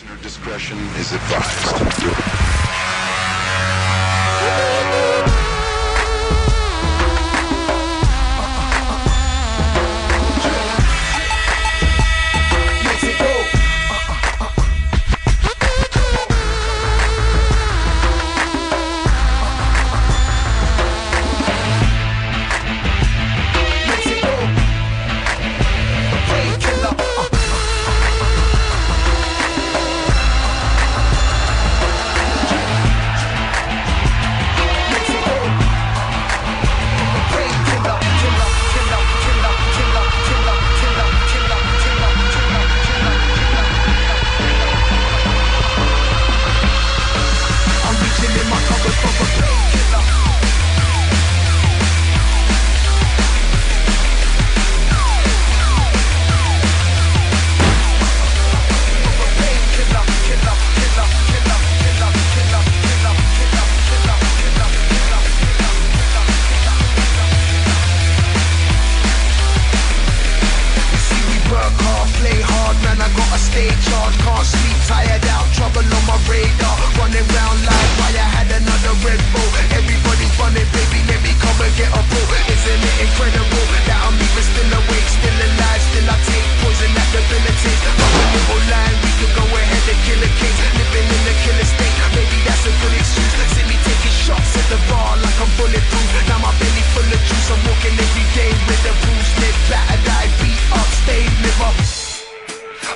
Listener discretion is advised.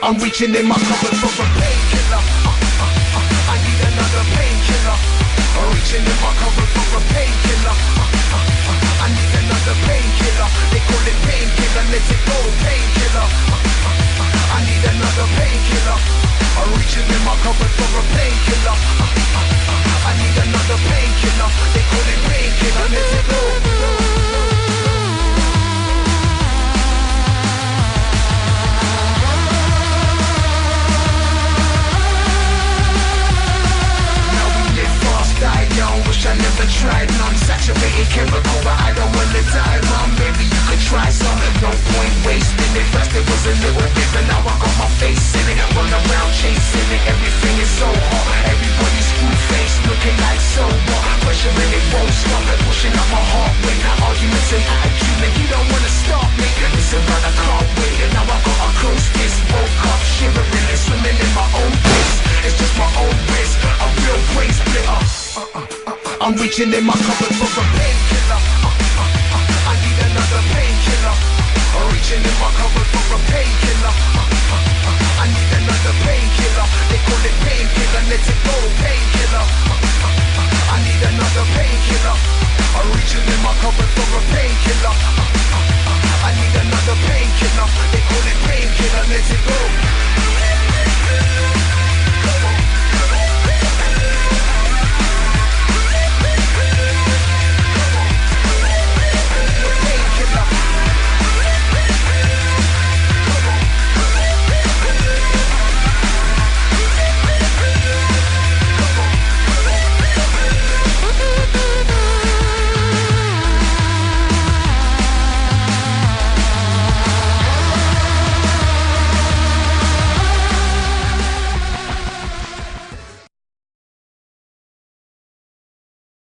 I'm reaching in my cupboard for a painkiller. I need another painkiller. I'm reaching in my cupboard for a painkiller. I need another painkiller. They call it painkiller, let it go, painkiller. I need another painkiller. I'm reaching in my cupboard for a painkiller. I need another painkiller. They call it painkiller, let it go. I never tried none. Saturated chemical, but I don't wanna die, mom. Maybe you could try some. No point wasting it. First it was a little bit, but now I got my face in it. Run around chasing it. Everything is so hot. Everybody's screw face, looking like so what? Pressure and it won't stop. Pushing up my heart rate. Arguments and attitude, man, you don't wanna stop me. Listen, man, I can't wait. Now I gotta close this. Woke up shivering and swimming in my own piss. It's just my own risk. A real brain splitter. I'm reaching in my cupboard for a painkiller. I need another painkiller. I'm reaching in my cupboard for a painkiller.